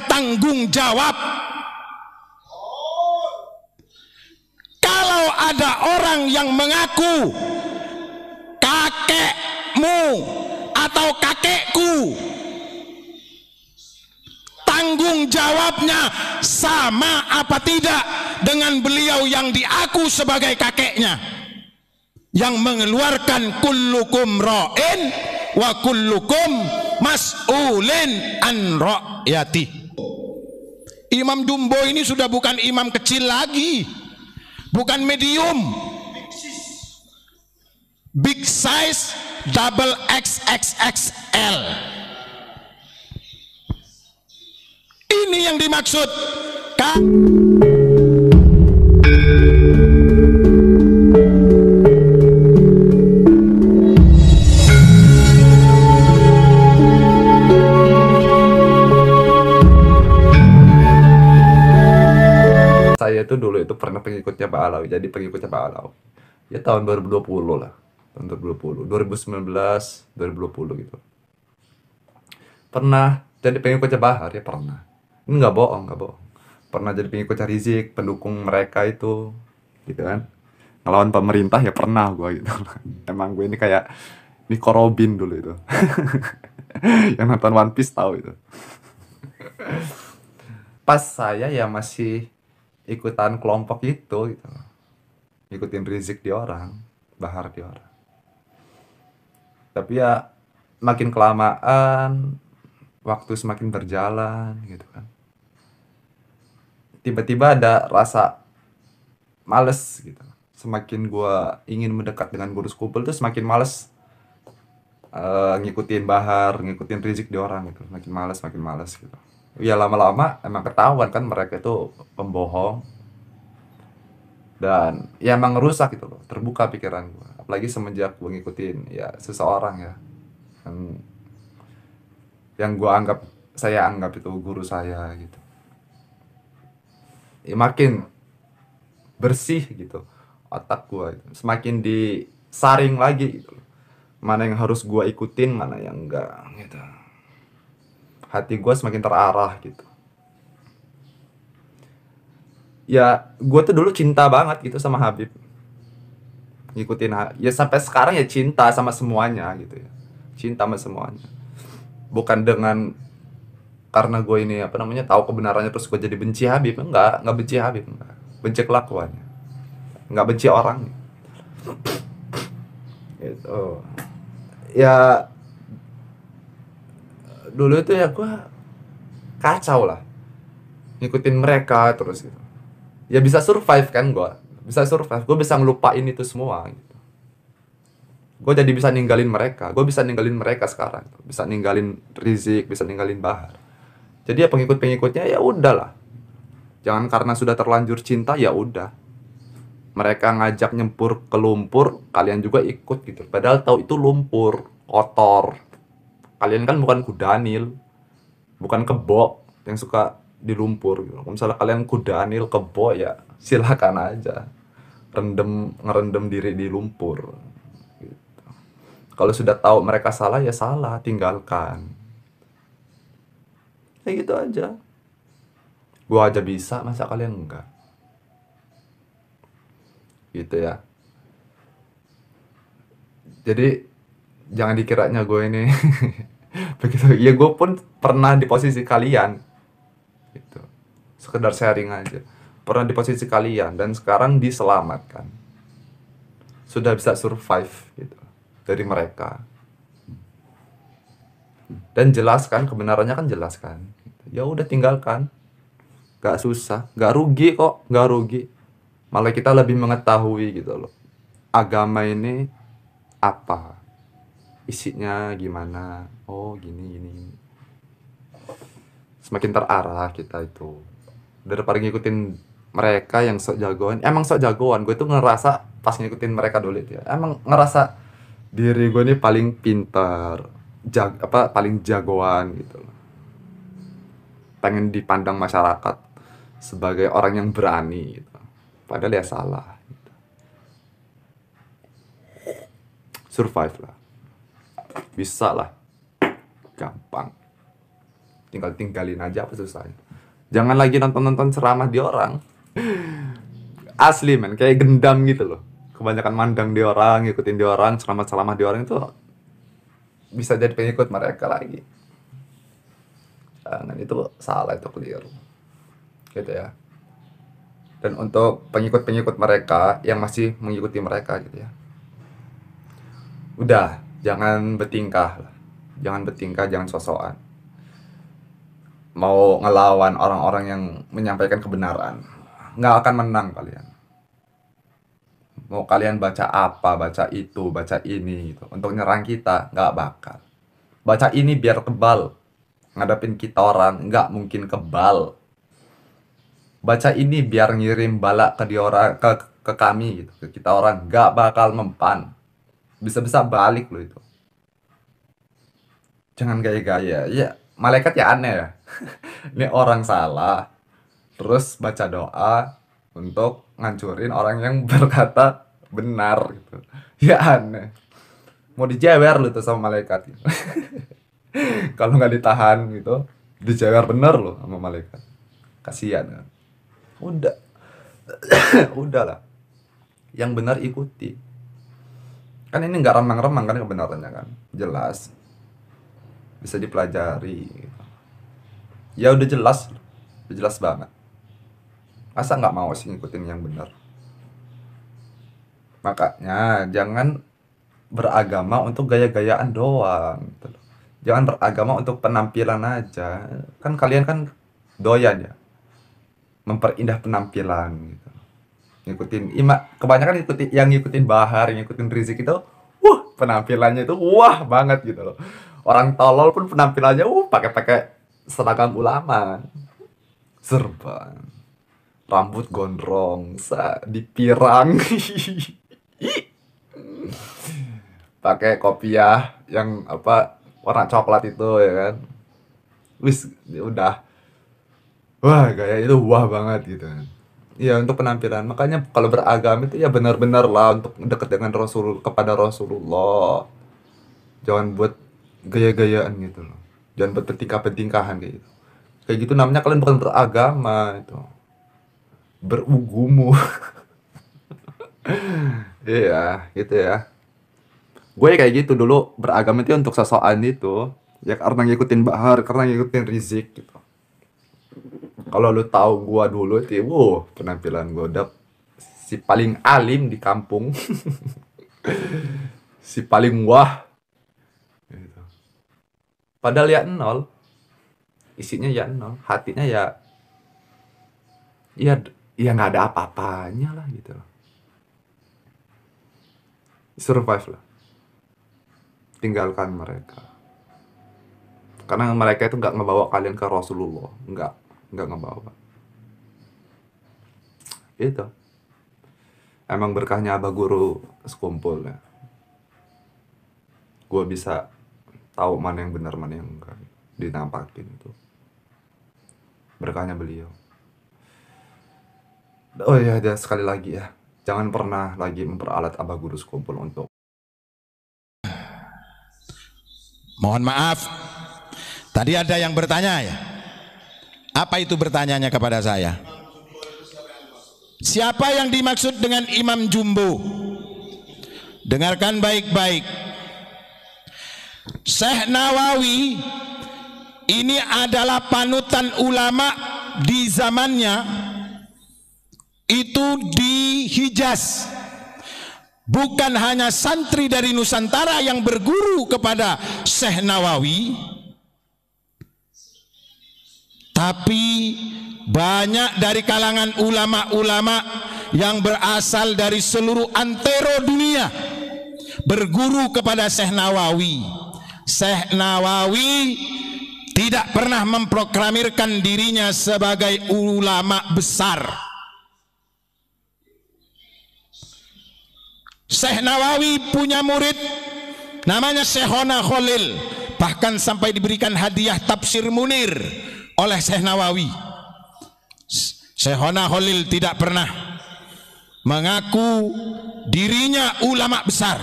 tanggung jawab. Kalau ada orang yang mengaku kakekmu atau kakekku, tanggung jawabnya sama apa tidak dengan beliau yang diaku sebagai kakeknya, yang mengeluarkan kullukum ra'in wa kullukum mas'ulin an ra'yati. Imam Dumbo ini sudah bukan imam kecil lagi, bukan medium, big size, double XXXL. Ini yang dimaksud. Saya tuh dulu itu pernah pengikutnya Pak Alawi, jadi pengikutnya Pak Alawi. Ya tahun 2020 lah, tahun 2020, 2019, 2020 gitu. Pernah jadi pengikutnya Bahar ya, pernah. Ini nggak bohong. Pernah jadi pengikutnya Rizik, pendukung mereka itu, gitu kan. Ngelawan pemerintah ya pernah gue gitu. Emang gue ini kayak Nico Robin dulu itu. Yang nonton One Piece tahu itu. Pas saya ya masih ikutan kelompok itu gitu. Ikutin Rizik di orang, Bahar di orang. Tapi ya makin kelamaan, waktu semakin berjalan gitu kan. Tiba-tiba ada rasa males gitu. Semakin gua ingin mendekat dengan guru skupul tuh semakin males ngikutin Bahar, ngikutin Rizik di orang gitu. Makin males gitu. Ya lama-lama emang ketahuan kan mereka itu pembohong. Dan ya emang rusak gitu loh, terbuka pikiran gue. Apalagi semenjak gue ngikutin ya seseorang ya yang saya anggap itu guru saya gitu. Ya makin bersih gitu otak gue gitu. Semakin disaring lagi gitu. Mana yang harus gue ikutin, mana yang enggak gitu. Hati gue semakin terarah gitu. Ya gue tuh dulu cinta banget gitu sama Habib, ngikutin ya sampai sekarang ya cinta sama semuanya gitu ya, cinta sama semuanya. Bukan dengan karena gue ini tahu kebenarannya terus gue jadi benci Habib, enggak benci Habib, enggak, benci kelakuannya, enggak benci orangnya gitu. Ya dulu itu ya gue kacau lah ngikutin mereka terus gitu. Ya bisa survive kan gue bisa ngelupain itu semua gitu. Gue jadi bisa ninggalin mereka sekarang, bisa ninggalin Rizik, bisa ninggalin Bahar. Jadi ya pengikutnya ya udahlah, jangan karena sudah terlanjur cinta ya udah, mereka ngajak nyempur ke lumpur kalian juga ikut gitu, padahal tahu itu lumpur kotor. Kalian kan bukan kudanil, bukan kebo yang suka di lumpur gitu. Kalau misalnya kalian kudanil, kebo, ya silakan aja ngerendam diri di lumpur gitu. Kalau sudah tahu mereka salah ya salah, tinggalkan. Kayak gitu aja. Gua aja bisa, masa kalian enggak? Gitu ya. Jadi jangan dikiranya gue ini begitu. Ya gue pun pernah di posisi kalian gitu. Sekedar sharing aja, pernah di posisi kalian dan sekarang diselamatkan, sudah bisa survive gitu dari mereka. Dan jelaskan kebenarannya kan, jelaskan gitu. Ya udah tinggalkan, gak susah, gak rugi kok, gak rugi. Malah kita lebih mengetahui gitu loh, agama ini apa, isinya gimana, oh gini. Semakin terarah kita itu daripada ngikutin mereka yang sok jagoan. Emang sok jagoan, gue tuh ngerasa pas ngikutin mereka dulu itu ya, emang ngerasa diri gue ini paling pintar, paling jagoan gitu loh. Pengen dipandang masyarakat sebagai orang yang berani gitu. Padahal ya salah gitu. Survive lah, bisa lah, gampang. tinggal tinggalin aja, apa susahnya. Jangan lagi nonton ceramah di orang. Asli men, kayak gendam gitu loh. Kebanyakan mandang di orang, ngikutin di orang, ceramah di orang itu bisa jadi pengikut mereka lagi. Jangan, itu salah, itu keliru. Gitu ya. Dan untuk pengikut-pengikut mereka yang masih mengikuti mereka gitu ya, udah, jangan bertingkah lah. Jangan bertingkah, jangan sosokan. Mau ngelawan orang-orang yang menyampaikan kebenaran, nggak akan menang kalian. Mau kalian baca apa, baca itu, baca ini gitu, untuk nyerang kita, nggak bakal. Baca ini biar kebal. Ngadapin kita orang, nggak mungkin kebal. Baca ini biar ngirim bala ke dia orang, ke kami gitu, ke kita orang, nggak bakal mempan. Bisa-bisa balik loh itu. Jangan gaya-gaya. Ya, malaikat ya aneh ya. Ini orang salah, terus baca doa untuk ngancurin orang yang berkata benar gitu. Ya aneh. Mau dijewer lu tuh sama malaikat gitu. Kalau nggak ditahan gitu, dijewer bener loh sama malaikat. Kasihan kan. Udah. Udahlah. Yang benar ikuti. Kan ini nggak remang-remang kan kebenarannya kan. Jelas. Bisa dipelajari gitu. Ya udah jelas banget. Masa nggak mau sih ngikutin yang benar? Makanya jangan beragama untuk gaya-gayaan doang gitu loh. Jangan beragama untuk penampilan aja. Kan kalian kan doyan ya memperindah penampilan gitu. Ngikutin kebanyakan ngikutin Bahar, ngikutin Rizik itu penampilannya itu banget gitu loh. Orang tolol pun penampilannya pakai seragam ulama, serban, rambut gondrong, dipirang, pakai kopiah yang warna coklat itu ya kan. Udah, gaya itu banget gitu kan. Iya, untuk penampilan. Makanya kalau beragama itu ya benar-benar lah untuk dekat dengan kepada Rasulullah. Jangan buat gaya-gayaan gitu loh. Jangan buat petingkah-petingkahan kayak gitu. Kayak gitu namanya kalian bukan beragama itu. Berugumu. Iya, gitu ya. Gue kayak gitu dulu, beragama itu untuk sosokan itu. Ya karena ngikutin Bahar, karena ngikutin Rizik gitu. Kalau lu tahu gua dulu itu, penampilan gua udah si paling alim di kampung. Si paling gitu. Padahal ya nol. Isinya ya nol, hatinya ya nggak ada apa-apanya lah gitu. Survive lah. Tinggalkan mereka. Karena mereka itu nggak ngebawa kalian ke Rasulullah, nggak ngebawa. Itu emang berkahnya Abah Guru sekumpul ya. Gue bisa tahu mana yang benar, mana yang enggak, dinampakin itu. Berkahnya beliau. Oh iya, ada sekali lagi ya. Jangan pernah lagi memperalat Abah Guru sekumpul untuk. Mohon maaf, tadi ada yang bertanya ya. Apa itu bertanyanya kepada saya? Siapa yang dimaksud dengan Imam Jumbo? Dengarkan baik-baik. Syekh Nawawi ini adalah panutan ulama di zamannya itu di Hijaz. Bukan hanya santri dari Nusantara yang berguru kepada Syekh Nawawi, tapi banyak dari kalangan ulama-ulama yang berasal dari seluruh antero dunia berguru kepada Syekh Nawawi. Syekh Nawawi tidak pernah memproklamirkan dirinya sebagai ulama besar. Syekh Nawawi punya murid namanya Syekhona Khalil, bahkan sampai diberikan hadiah tafsir Munir oleh Syekh Nawawi. Syekhona Khalil tidak pernah mengaku dirinya ulama besar.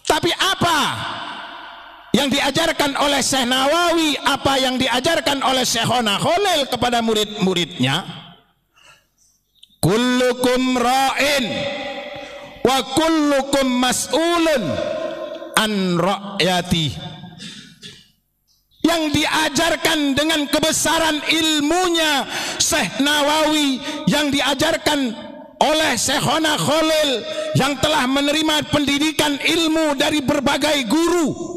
Tapi apa yang diajarkan oleh Syekh Nawawi, apa yang diajarkan oleh Syekhona Khalil kepada murid-muridnya, kullukum ra'in wa kullukum mas'ulun an ra'yati. Yang diajarkan dengan kebesaran ilmunya Syekh Nawawi, yang diajarkan oleh Syekhona Khalil yang telah menerima pendidikan ilmu dari berbagai guru.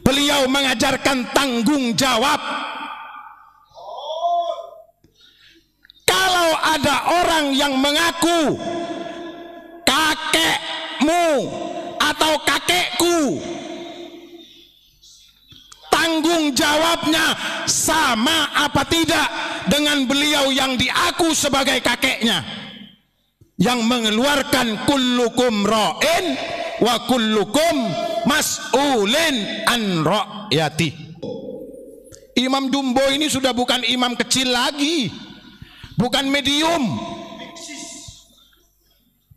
Beliau mengajarkan tanggung jawab. Kalau ada orang yang mengaku kakekmu atau kakekku, tanggung jawabnya sama apa tidak dengan beliau yang diaku sebagai kakeknya, yang mengeluarkan kullukum ra'in wa kullukum mas'ulin an ra'yati. Imam Jumbo ini sudah bukan imam kecil lagi, bukan medium,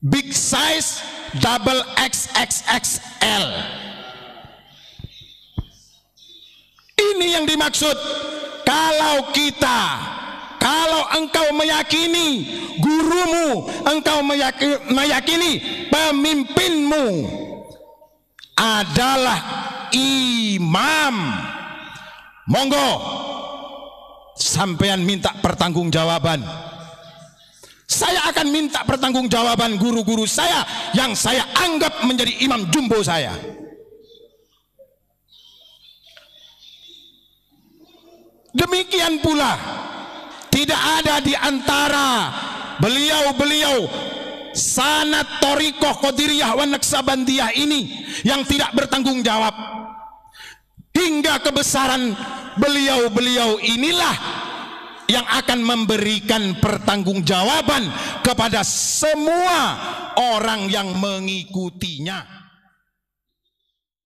big size double XXXL. Ini yang dimaksud. Kalau engkau meyakini gurumu, engkau meyakini pemimpinmu adalah imam, monggo sampean minta pertanggungjawaban. Saya akan minta pertanggungjawaban guru-guru saya yang saya anggap menjadi imam jumbo saya. Demikian pula tidak ada di antara beliau-beliau sanad Thariqah Qadiriyah wa Naqsabandiyah ini yang tidak bertanggung jawab. Hingga kebesaran beliau-beliau inilah yang akan memberikan pertanggungjawaban kepada semua orang yang mengikutinya.